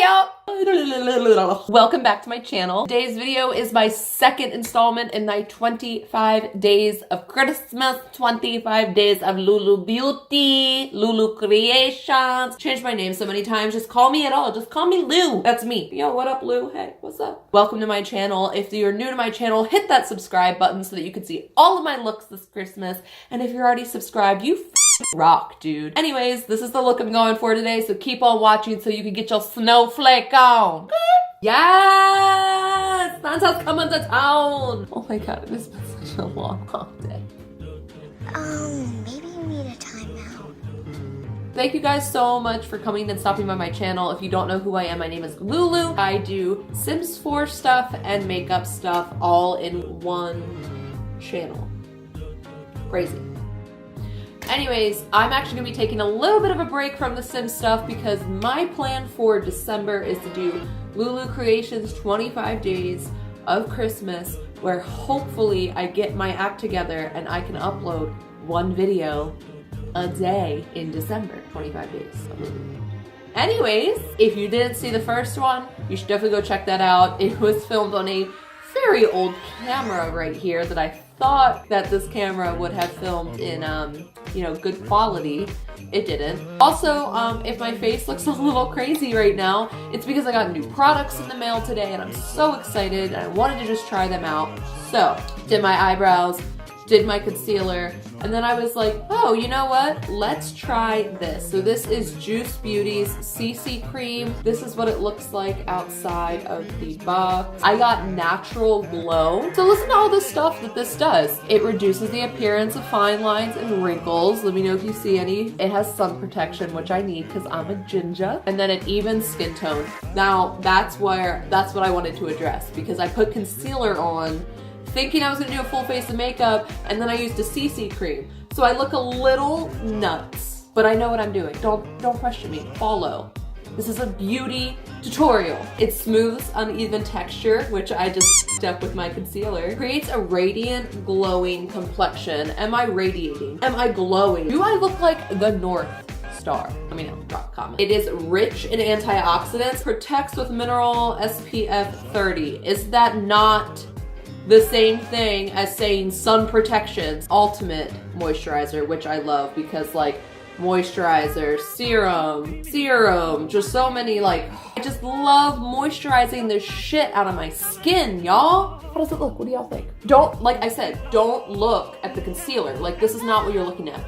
Hey y'all! Welcome back to my channel. Today's video is my second installment in my 25 days of Christmas, 25 days of LuLu Beauty, LuLu Creations. Changed my name so many times. Just call me at all. Just call me Lu. That's me. Yo, what up, Lu? Hey, what's up? Welcome to my channel. If you're new to my channel, hit that subscribe button so that you can see all of my looks this Christmas. And if you're already subscribed, you rock, dude. Anyways, this is the look I'm going for today, so keep on watching so you can get your snowflake on. Yes! Santa's coming to town! Oh my god, it has been such a long day. Maybe you need a timeout. Thank you guys so much for coming and stopping by my channel. If you don't know who I am, my name is LuLu. I do Sims 4 stuff and makeup stuff all in one channel. Crazy. Anyways, I'm actually gonna be taking a little bit of a break from the Sims stuff because my plan for December is to do LuLu Creations 25 days of Christmas, where hopefully I get my act together and I can upload one video a day in December. 25 days of LuLu. Anyways, if you didn't see the first one, you should definitely go check that out. It was filmed on a very old camera right here that I thought that this camera would have filmed in, you know, good quality. It didn't. Also, if my face looks a little crazy right now, it's because I got new products in the mail today and I'm so excited and I wanted to just try them out. So, did my eyebrows, did my concealer, and then I was like, oh, you know what? Let's try this. So this is Juice Beauty's CC Cream. This is what it looks like outside of the box. I got Natural Glow. So listen to all the stuff that this does. It reduces the appearance of fine lines and wrinkles. Let me know if you see any. It has sun protection, which I need because I'm a ginger. And then it evens skin tone. Now, that's what I wanted to address because I put concealer on thinking I was gonna do a full face of makeup, and then I used a CC cream. So I look a little nuts, but I know what I'm doing. Don't question me, follow. This is a beauty tutorial. It smooths uneven texture, which I just picked up with my concealer. Creates a radiant, glowing complexion. Am I radiating? Am I glowing? Do I look like the North Star? Let me know, drop a comment. It is rich in antioxidants, protects with mineral SPF 30. Is that not the same thing as saying sun protections? Ultimate moisturizer, which I love because like moisturizer, serum, just so many, like, I just love moisturizing the shit out of my skin, y'all. How does it look? What do y'all think? Don't, like I said, don't look at the concealer. Like, this is not what you're looking at.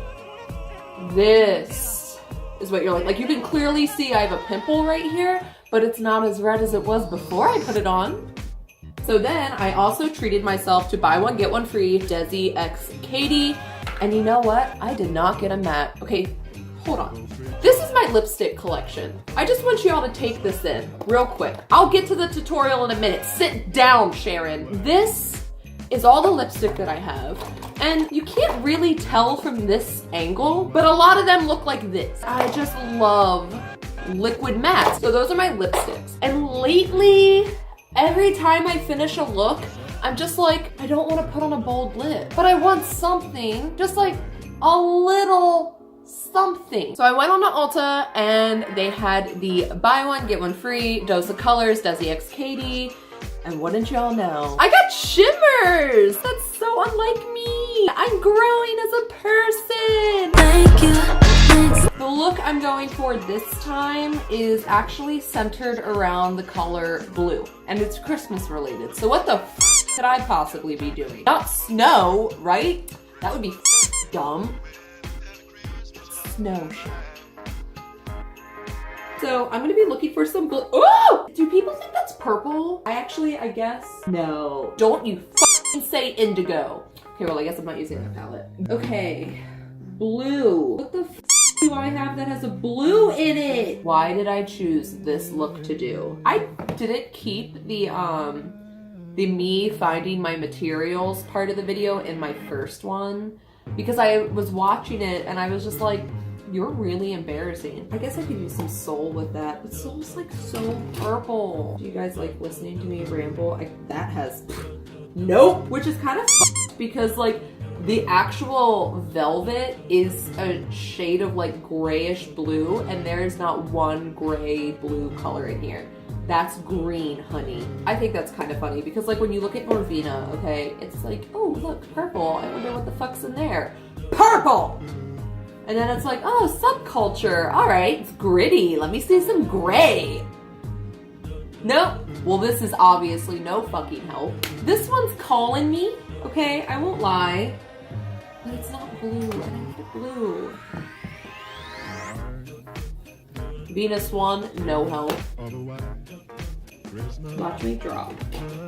This is what you're like you can clearly see I have a pimple right here, but it's not as red as it was before I put it on. So then I also treated myself to buy one, get one free Desi X Katie. And you know what? I did not get a matte. Okay, hold on. This is my lipstick collection. I just want y'all to take this in real quick. I'll get to the tutorial in a minute. Sit down, Sharon. This is all the lipstick that I have. And you can't really tell from this angle, but a lot of them look like this. I just love liquid mattes. So those are my lipsticks. And lately, every time I finish a look, I'm just like, I don't want to put on a bold lip, but I want something, just like a little something. So I went on to Ulta and they had the buy one, get one free dose of colors, Desi X Katie. And wouldn't y'all know, I got shimmers! That's so unlike me! I'm growing as a person! Thank you. The look I'm going for this time is actually centered around the color blue. And it's Christmas related. So what the f could I possibly be doing? Not snow, right? That would be dumb. Snow shit. So I'm gonna be looking for some blue. Oh! Do people think that's purple? I guess. No. Don't you f***ing say indigo. Okay, well, I guess I'm not using that palette. Okay. Blue. What the f do I have that has a blue in it? Why did I choose this look to do? I didn't keep the me finding my materials part of the video in my first one because I was watching it and I was just like, you're really embarrassing. I guess I could use some soul with that, but soul's like so purple. Do you guys like listening to me ramble? That has nope, which is kind of because like The actual velvet is a shade of like grayish blue, and there is not one gray blue color in here. That's green, honey. I think that's kind of funny because like when you look at Norvina, okay, it's like, oh, look, purple. I wonder what the fuck's in there. Purple! And then it's like, oh, subculture. All right, it's gritty. Let me see some gray. Nope. Well, this is obviously no fucking help. This one's calling me, okay? I won't lie. But it's not blue, and I need it blue. Venus 1, no help. Watch me drop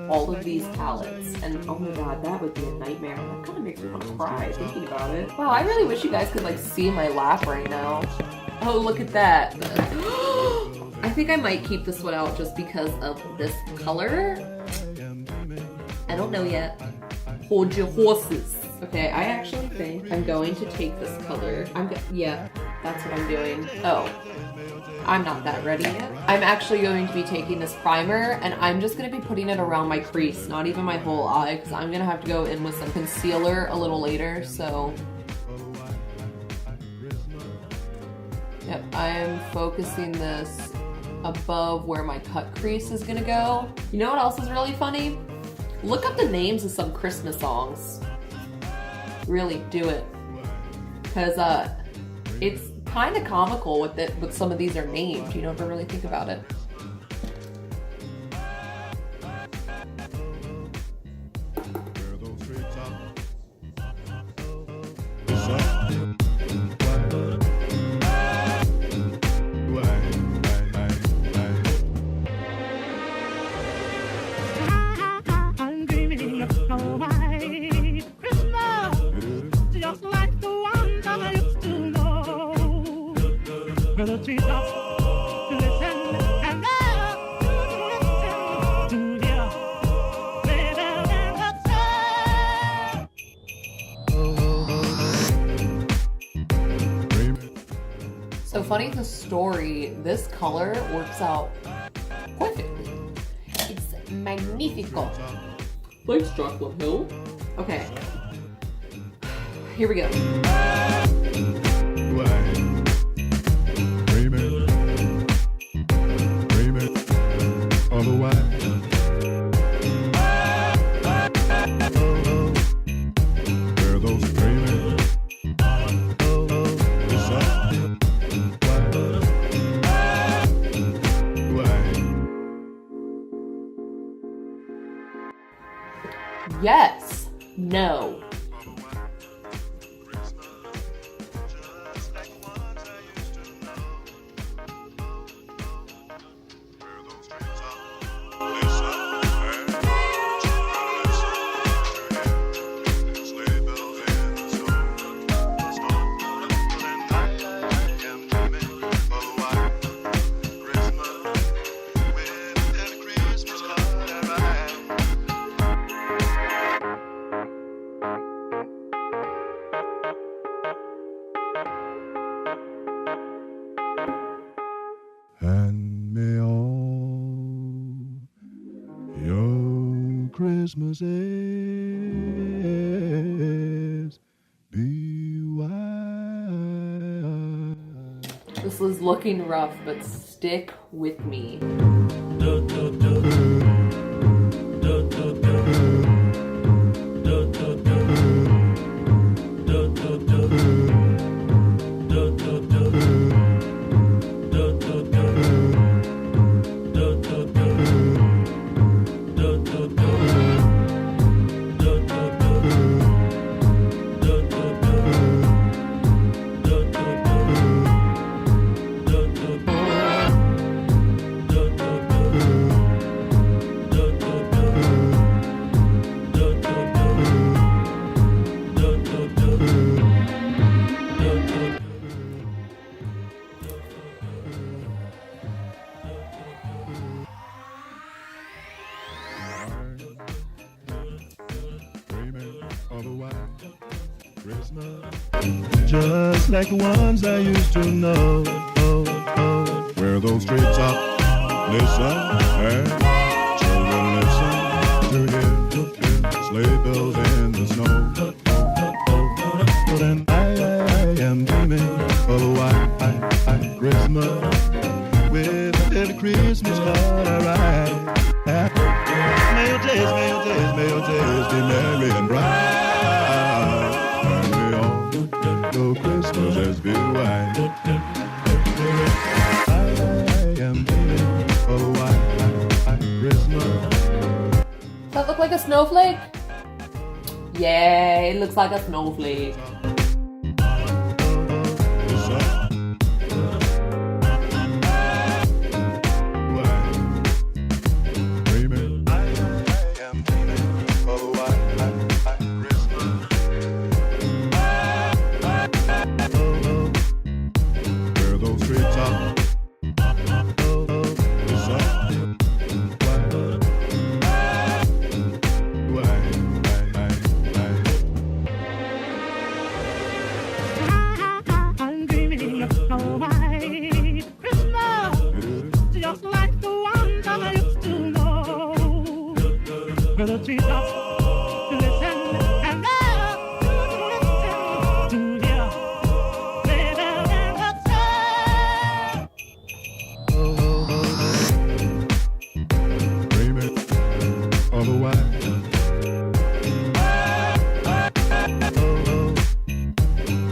all of these palettes, and oh my god, that would be a nightmare. That kind of makes me want to cry thinking about it. Wow, I really wish you guys could like see my lap right now. Oh, look at that. I think I might keep this one out just because of this color. I don't know yet. Hold your horses. Okay, I actually think I'm going to take this color. Yeah, that's what I'm doing. Oh. I'm not that ready yet. I'm actually going to be taking this primer and I'm just going to be putting it around my crease, not even my whole eye, because I'm going to have to go in with some concealer a little later, so. Yep, I'm focusing this above where my cut crease is going to go. You know what else is really funny? Look up the names of some Christmas songs. Really do it. Because it's kind of comical with some of these are named. You don't ever really think about it. I'm dreaming of Snow White Christmas, just like the one that I used to know. Where the treetops listen and listen to hear living in the sun. So funny the story, this color works out perfectly. It's magnifico. Thanks, Jocelyn Hill. Okay. Here we go. Yes. No. And may all your Christmases be white. This is looking rough, but stick with me. Just like the ones I used to know. Where those treetops listen and children listen to hear sleigh bells in the snow. Christmas color right. May your days be merry and bright. And may all your Christmases be white. I am dreaming of a white Christmas. Does that look like a snowflake? Yeah, it looks like a snowflake. I'm dreaming of a white Christmas, just like the ones I used to know. Where the treetops listen and listen to hear better than the sun. Dreaming of a white.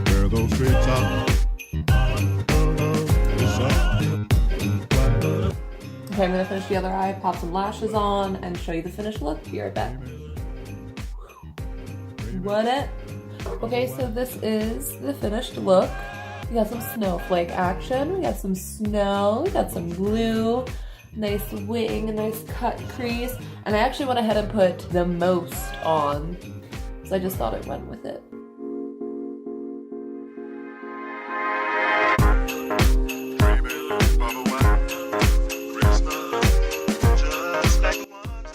Where those treetops. Okay, I'm gonna finish the other eye, pop some lashes on, and show you the finished look. Be right back. What it? Okay, so this is the finished look. We got some snowflake action, we got some snow, we got some blue, nice wing, a nice cut crease, and I actually went ahead and put the most on, so I just thought it went with it.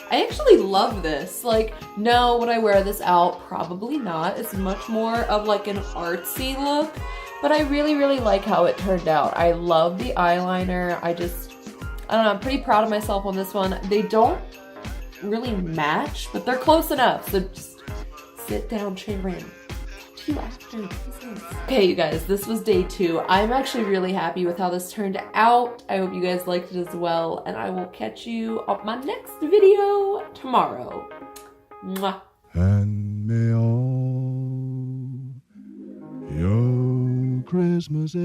I actually love this. Like, no, would I wear this out? Probably not. It's much more of like an artsy look, but I really, really like how it turned out. I love the eyeliner. I don't know, I'm pretty proud of myself on this one. They don't really match, but they're close enough. So just sit down, Sharon. Talk to you after. Okay, you guys, this was day 2. I'm actually really happy with how this turned out. I hope you guys liked it as well, and I will catch you on my next video tomorrow. Mwah. And may all your Christmases